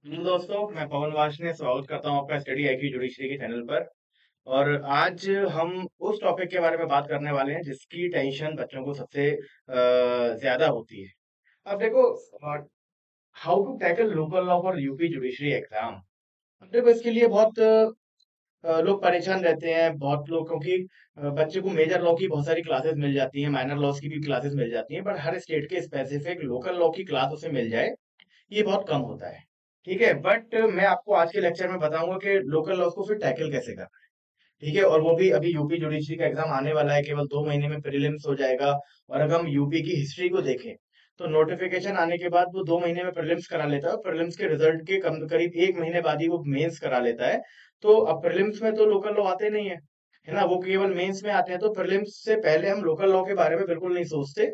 दोस्तों, मैं पवन वार्ष्णेय स्वागत करता हूं आपका स्टडी आईक्यू जुडिशरी के चैनल पर। और आज हम उस टॉपिक के बारे में बात करने वाले हैं जिसकी टेंशन बच्चों को सबसे ज्यादा होती है। अब देखो, how to tackle local law for UP judiciary exam. अब देखो, इसके लिए बहुत लोग परेशान रहते हैं, बहुत लोग, क्योंकि बच्चे को मेजर लॉ की बहुत सारी क्लासेस मिल जाती हैं, माइनर लॉस की भी क्लासेस मिल जाती हैं, बट हर स्टेट के स्पेसिफिक लोकल लॉ की क्लास उसे मिल जाए, ये बहुत कम होता है। ठीक है, बट मैं आपको आज के लेक्चर में बताऊंगा कि लोकल लॉस को फिर टैकल कैसे करना है। ठीक है, और वो भी अभी यूपी जुडिशरी का एग्जाम आने वाला है, केवल 2 महीने में प्रीलिम्स हो जाएगा। और अगर हम यूपी की हिस्ट्री को देखें तो नोटिफिकेशन आने के बाद वो 2 महीने में प्रीलिम्स करा लेता है, प्रीलिम्स के रिजल्ट के कम करीब 1 महीने बाद ही वो मेंस करा लेता है। तो अब प्रीलिम्स में तो लोकल लॉ आते नहीं है ना, वो केवल मेंस में आते हैं। तो प्रीलिम्स से पहले हम लोकल लॉ के बारे में बिल्कुल नहीं सोचते,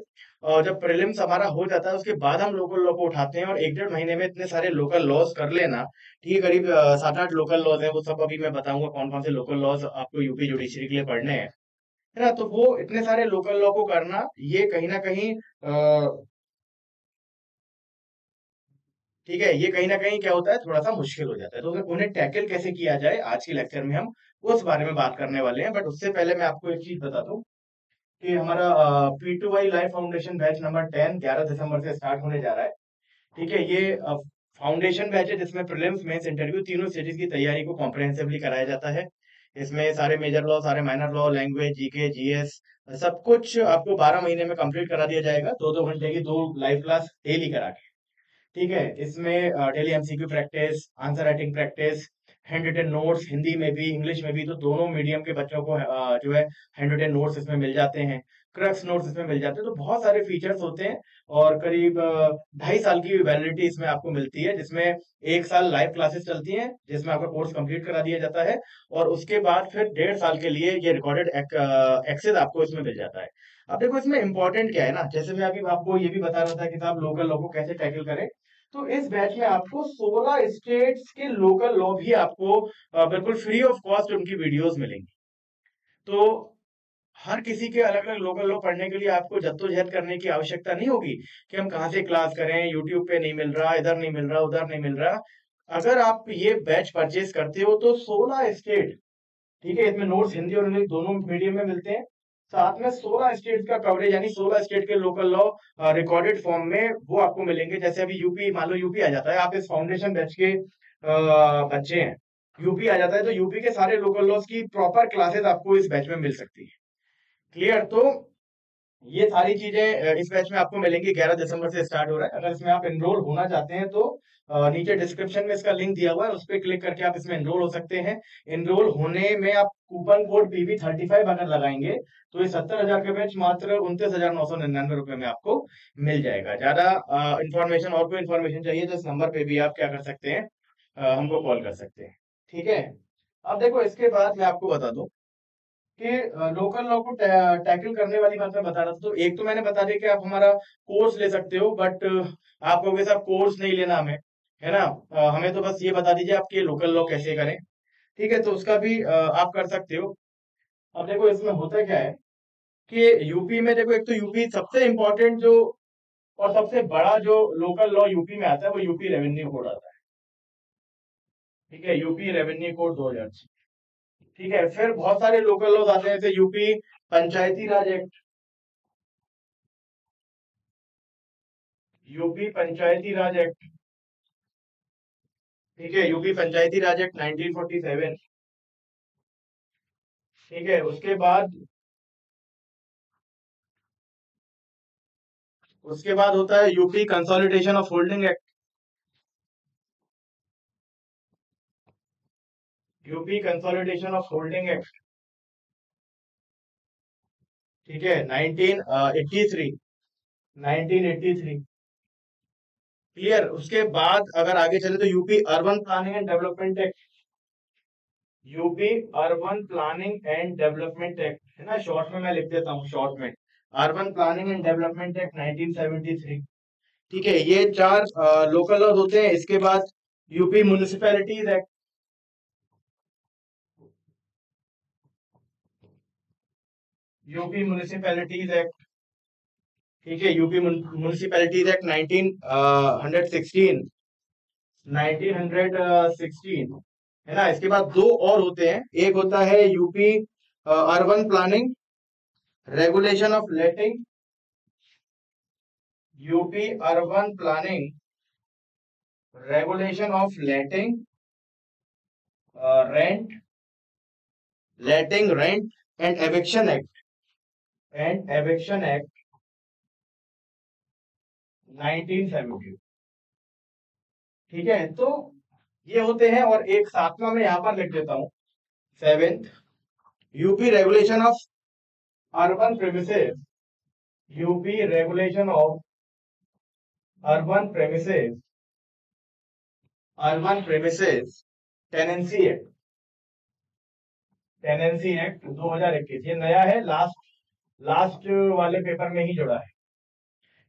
और जब प्रीलिम्स हमारा हो जाता है उसके बाद हम लोकल लॉ को उठाते हैं, और 1 डेढ़ महीने में इतने सारे लोकल लॉज कर लेना। ठीक है, करीब 7 8 लोकल लॉज हैं, वो सब अभी मैं बताऊंगा कौन कौन से लोकल लॉज आपको यूपी जुडिशरी के लिए पढ़ने हैं, है ना। तो वो इतने सारे लोकल लॉ को करना, ये कहीं ना कहीं ठीक है, ये कहीं ना कहीं क्या होता है, थोड़ा सा मुश्किल हो जाता है। तो उन्हें टैकल कैसे किया जाए, आज के लेक्चर में हम उस बारे में बात करने वाले हैं। बट उससे पहले मैं आपको एक चीज बता दूं कि हमारा P2Y life foundation batch number 10 11 दिसंबर से स्टार्ट होने जा रहा है। ठीक है, ये फाउंडेशन बैच है जिसमें प्रीलिम्स मेंस इंटरव्यू तीनों स्टेजेस की तैयारी को कॉम्प्रिहेंसिवली कराया जाता है। इसमें सारे मेजर लॉ, सारे minor law, language, GK, GS, सब कुछ आपको 12 महीने में कंप्लीट करा दिया जाएगा, 2 2 घंटे की 2 लाइव क्लास डेली करा के। ठीक है, इसमें daily MCQ practice, answer writing practice, hand written notes, Hindi में भी इंग्लिश में भी, तो दोनों मीडियम के बच्चों को जो है हैंड रिटन नोट्स इसमें मिल जाते हैं, क्रक्स नोट्स इसमें मिल जाते हैं। तो बहुत सारे फीचर्स होते हैं, और करीब 2.5 साल की वैलिडिटी इसमें आपको मिलती है, जिसमें 1 साल लाइव क्लासेस चलती हैं जिसमें आपका कोर्स कंप्लीट करा दिया जाता है, और उसके बाद फिर 1.5 साल के लिए ये रिकॉर्डेड एक्सेस आपको इसमें मिल जाता है। अब देखो, इसमें इंपॉर्टेंट क्या है ना, जैसे मैं अभी आपको ये भी बता रहा था कि साहब लोकल लॉ को कैसे टैकल करें। तो इस बैच में आपको 16 स्टेट्स के लोकल लॉ भी आपको बिल्कुल फ्री ऑफ कॉस्ट उनकी वीडियोस मिलेंगी। तो हर किसी के अलग अलग लोकल लॉ पढ़ने के लिए आपको जद्दोजहद करने की आवश्यकता नहीं होगी कि हम कहाँ से क्लास करें, यूट्यूब पे नहीं मिल रहा, इधर नहीं मिल रहा, उधर नहीं मिल रहा। अगर आप ये बैच परचेज करते हो तो 16 स्टेट, ठीक है, इसमें नोट्स हिंदी और इंग्लिश दोनों मीडियम में मिलते हैं, साथ में 16 स्टेट का कवरेज, यानी 16 स्टेट के लोकल लॉ रिकॉर्डेड फॉर्म में वो आपको मिलेंगे। जैसे अभी यूपी, मान लो यूपी आ जाता है, आप इस फाउंडेशन बैच के बच्चे हैं, यूपी आ जाता है, तो यूपी के सारे लोकल लॉज की प्रॉपर क्लासेस आपको इस बैच में मिल सकती है। क्लियर? तो ये सारी चीजें इस बैच में आपको मिलेंगी। 11 दिसंबर से स्टार्ट हो रहा है। अगर इसमें आप एनरोल होना चाहते हैं तो नीचे डिस्क्रिप्शन में इसका लिंक दिया हुआ है, उस पर क्लिक करके आप इसमें एनरोल हो सकते हैं। एनरोल होने में आप कूपन कोड PB35 अगर लगाएंगे तो ये 70,000 का बैच मात्र 29,999 रुपए में आपको मिल जाएगा। ज्यादा इंफॉर्मेशन और कोई इंफॉर्मेशन चाहिए तो इस नंबर पे भी आप क्या कर सकते हैं, हमको कॉल कर सकते हैं। ठीक है, अब देखो, इसके बाद मैं आपको बता दूं कि लोकल लॉ को टैकल करने वाली बात मैं बता रहा था। तो एक तो मैंने बता दिया कि आप हमारा कोर्स ले सकते हो, बट आप कहोगे साहब कोर्स नहीं लेना हमें, है ना, हमें तो बस ये बता दीजिए आपके लोकल लॉ कैसे करें। ठीक है, तो उसका भी आप कर सकते हो। अब देखो, इसमें होता क्या है कि यूपी में देखो, एक तो यूपी सबसे इंपॉर्टेंट जो और सबसे बड़ा जो लोकल लॉ यूपी में आता है वो यूपी रेवेन्यू कोड आता है। ठीक है, यूपी रेवेन्यू कोड 2006। ठीक है, फिर बहुत सारे लोकल लॉज आते हैं, जैसे यूपी पंचायती राज एक्ट, यूपी पंचायती राज एक्ट। ठीक है, यूपी पंचायती राज एक्ट 1947। ठीक है, उसके बाद होता है UP consolidation of holding act. UP consolidation of holding act. ठीक है, 1983। 1983। क्लियर? उसके बाद अगर आगे चले तो UP urban planning and development act. UP urban planning and development act, है ना, शॉर्ट में मैं लिख देता हूँ, शॉर्ट में urban planning and development act 1973। ठीक है, ये चार लोकल लॉज होते हैं। इसके बाद UP municipalities act. UP municipalities act. ठीक है, यूपी म्युनिसिपैलिटीज एक्ट 1916। 1916 है ना। इसके बाद दो और होते हैं, एक होता है UP urban planning regulation of letting, UP urban planning regulation of letting rent letting rent and eviction act 1970। ठीक है, तो ये होते हैं। और एक सातवां में यहां पर लिख देता हूं, seventh, UP regulation of urban premises, UP regulation of urban premises tenancy act 2021। ये नया है, लास्ट वाले पेपर में ही जुड़ा है।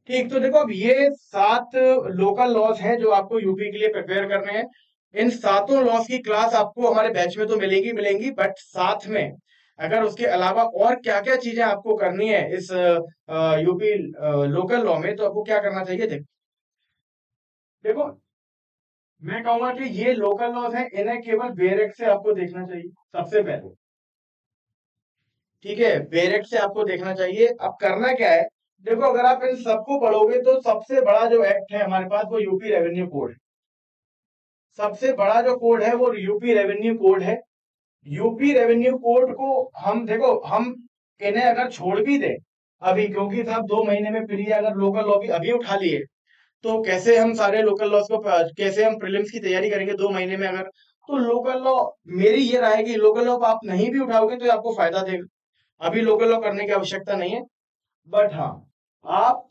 ठीक, तो देखो अब ये 7 लोकल लॉज हैं जो आपको यूपी के लिए प्रिपेयर करने हैं। इन सातों लॉज की क्लास आपको हमारे बैच में तो मिलेगी, बट साथ में अगर उसके अलावा और क्या क्या चीजें आपको करनी है इस यूपी लोकल लॉ में, तो आपको क्या करना चाहिए। देखो मैं कहूंगा कि ये लोकल लॉज हैं, इन्हें केवल बेरेक्ट से आपको देखना चाहिए सबसे पहले। ठीक है, बेरेक्ट से आपको देखना चाहिए। अब करना क्या है, देखो अगर आप इन सबको पढ़ोगे तो सबसे बड़ा जो एक्ट है हमारे पास वो यूपी रेवेन्यू कोड है। सबसे बड़ा जो कोड है वो यूपी रेवेन्यू कोड है। यूपी रेवेन्यू कोड को हम देखो, हम इन्हें अगर छोड़ भी दें अभी, क्योंकि साहब 2 महीने में फिर अगर लोकल लॉ भी अभी उठा लिए तो कैसे हम सारे लोकल लॉज को कैसे हम प्रीलिम्स की तैयारी करेंगे 2 महीने में। अगर तो लोकल लॉ, मेरी ये राय है कि लोकल लॉ आप नहीं भी उठाओगे तो आपको फायदा देगा। अभी लोकल लॉ करने की आवश्यकता नहीं है, बट हाँ आप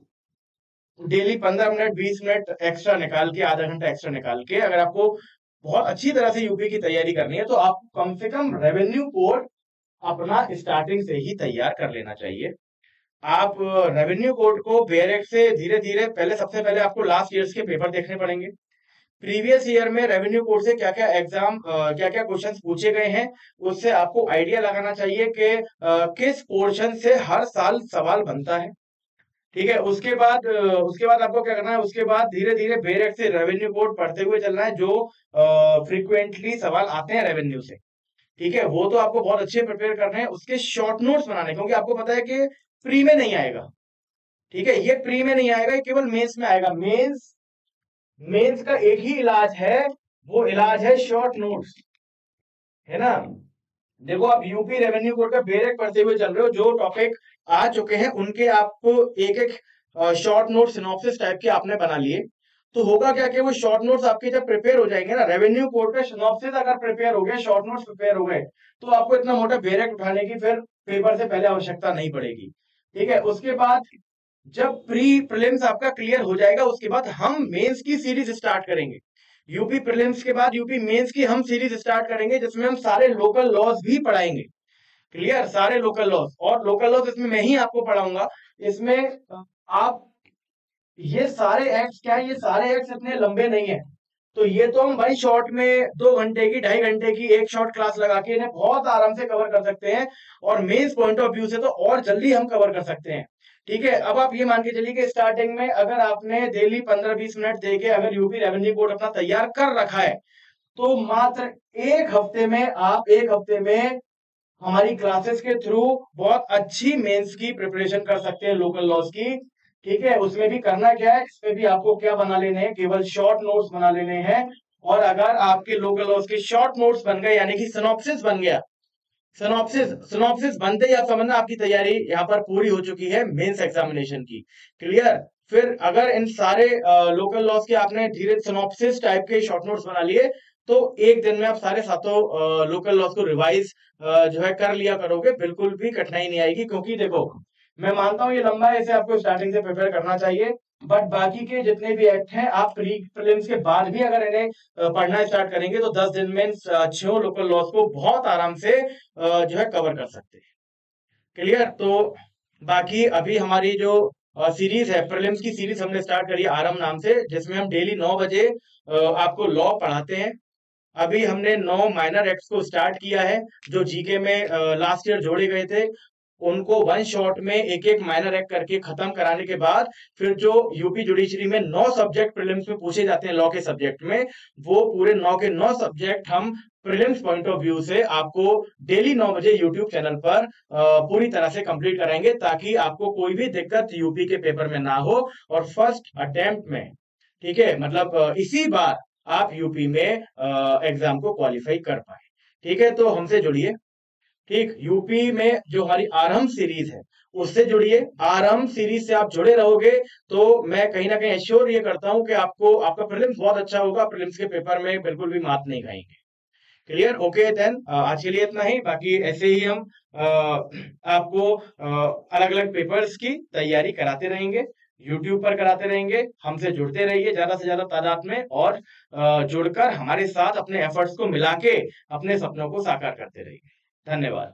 डेली 15 मिनट 20 मिनट एक्स्ट्रा निकाल के, आधा घंटा एक्स्ट्रा निकाल के, अगर आपको बहुत अच्छी तरह से यूपी की तैयारी करनी है तो आपको कम से कम रेवेन्यू कोड अपना स्टार्टिंग से ही तैयार कर लेना चाहिए। आप रेवेन्यू कोड को बेरेक्ट से धीरे धीरे, पहले सबसे पहले आपको लास्ट ईयर्स के पेपर देखने पड़ेंगे। प्रीवियस ईयर में रेवेन्यू कोड से क्या क्या एग्जाम क्या क्या क्वेश्चंस पूछे गए हैं, उससे आपको आइडिया लगाना चाहिए कि किस पोर्शन से हर साल सवाल बनता है। ठीक है, उसके बाद आपको क्या करना है, उसके बाद धीरे धीरे बेरेक्ट से रेवेन्यू कोड पढ़ते हुए चलना है, जो फ्रीक्वेंटली सवाल आते हैं रेवेन्यू से। ठीक है, वो तो आपको बहुत अच्छे प्रिपेयर करने हैं, उसके शॉर्ट नोट्स बनाने, क्योंकि आपको पता है कि प्री में नहीं आएगा। ठीक है, ये प्री में नहीं आएगा, ये केवल मेंस में आएगा। मेंस का एक ही इलाज है, वो इलाज है शॉर्ट नोट्स, है ना। देखो आप यूपी रेवेन्यू कोड का बेरेक्ट पढ़ते हुए चल रहे हो, जो टॉपिक आ चुके हैं उनके आपको एक एक शॉर्ट नोट सिनॉप्सिस टाइप के आपने बना लिए। तो होगा क्या कि वो शॉर्ट नोट्स आपके जब प्रिपेयर हो जाएंगे ना, रेवेन्यू कोड का सिनॉप्सिस अगर प्रिपेयर हो गया, शॉर्ट नोट्स प्रिपेयर हो गए, तो आपको इतना मोटा बेरेक्ट उठाने की फिर पेपर से पहले आवश्यकता नहीं पड़ेगी। ठीक है, उसके बाद जब प्री प्रीलिम्स आपका क्लियर हो जाएगा, उसके बाद हम मेंस की सीरीज स्टार्ट करेंगे। यूपी प्रीलिम्स के बाद यूपी मेंस की हम सीरीज स्टार्ट करेंगे, जिसमें हम सारे लोकल लॉज भी पढ़ाएंगे। क्लियर, सारे लोकल लॉज, और लोकल लॉज इसमें मैं ही आपको पढ़ाऊंगा। इसमें आप ये सारे एक्ट्स क्या है, ये सारे एक्ट्स इतने लंबे नहीं है, तो ये तो हम भाई शॉर्ट में 2 घंटे की 2.5 घंटे की एक शॉर्ट क्लास लगा के इन्हें बहुत आराम से कवर कर सकते हैं, और मेंस पॉइंट ऑफ व्यू से तो और जल्दी हम कवर कर सकते हैं। ठीक है, अब आप ये मान के चलिए कि स्टार्टिंग में अगर आपने डेली 15-20 मिनट देके अगर यूपी रेवेन्यू कोड अपना तैयार कर रखा है, तो मात्र एक हफ्ते में हमारी क्लासेस के थ्रू बहुत अच्छी मेंस की प्रिपरेशन कर सकते हैं लोकल लॉज की। ठीक है, उसमें भी करना क्या है, इसमें भी आपको क्या बना लेने हैं, केवल शॉर्ट नोट्स बना लेने हैं। और अगर आपके लोकल लॉज के शॉर्ट नोट्स बन गए, यानी कि सिनॉप्सिस बन गया, सिनॉप्सिस बनते ही आप समझना आपकी तैयारी यहाँ पर पूरी हो चुकी है मेंस एग्जामिनेशन की। क्लियर, फिर अगर इन सारे लोकल लॉज के आपने धीरे सिनॉप्सिस टाइप के शॉर्ट नोट्स बना लिए, तो एक दिन में आप सारे सातों लोकल लॉज को रिवाइज जो है कर लिया करोगे, बिल्कुल भी कठिनाई नहीं आएगी। क्योंकि देखो मैं मानता हूँ ये लंबा है, इसे आपको स्टार्टिंग से प्रिपेयर करना चाहिए, बट बाकी के जितने भी एक्ट हैं आप प्री प्रीलिम्स के बाद भी अगर इन्हें पढ़ना स्टार्ट करेंगे तो 10 दिन में इन 6 लोकल लॉज को बहुत आराम से जो है कवर कर सकते हैं। क्लियर, तो बाकी अभी हमारी जो सीरीज है, प्रीलिम्स की सीरीज हमने स्टार्ट करी है आरम नाम से, जिसमें हम डेली 9 बजे आपको लॉ पढ़ाते हैं। अभी हमने 9 माइनर एक्ट्स को स्टार्ट किया है, जो जीके में लास्ट ईयर जोड़े गए थे। उनको वन शॉट में एक एक माइनर एक्ट करके खत्म कराने के बाद फिर जो यूपी जुडिशरी में 9 सब्जेक्ट प्रीलिम्स में पूछे जाते हैं लॉ के सब्जेक्ट में, वो पूरे 9 के 9 सब्जेक्ट हम प्रीलिम्स पॉइंट ऑफ व्यू से आपको डेली 9 बजे यूट्यूब चैनल पर पूरी तरह से कंप्लीट कराएंगे, ताकि आपको कोई भी दिक्कत यूपी के पेपर में ना हो और फर्स्ट अटेम्प्ट में, ठीक है, मतलब इसी बार आप यूपी में एग्जाम को क्वालिफाई कर पाए। ठीक है, तो हमसे जुड़िए। ठीक, यूपी में जो हमारी आरंभ सीरीज है उससे जुड़िए। आरंभ सीरीज से आप जुड़े रहोगे तो मैं कहीं ना कहीं एश्योर ये करता हूं कि आपको आपका प्रीलिम्स बहुत अच्छा होगा, प्रीलिम्स के पेपर में बिल्कुल भी मात नहीं खाएंगे। क्लियर? ओके देन, आज के लिए इतना ही। बाकी ऐसे ही हम आपको अलग अलग पेपर्स की तैयारी कराते रहेंगे, यूट्यूब पर कराते रहेंगे। हमसे जुड़ते रहिए ज्यादा से ज्यादा तादाद में, और जुड़कर हमारे साथ अपने एफर्ट्स को मिला के अपने सपनों को साकार करते रहिए। धन्यवाद।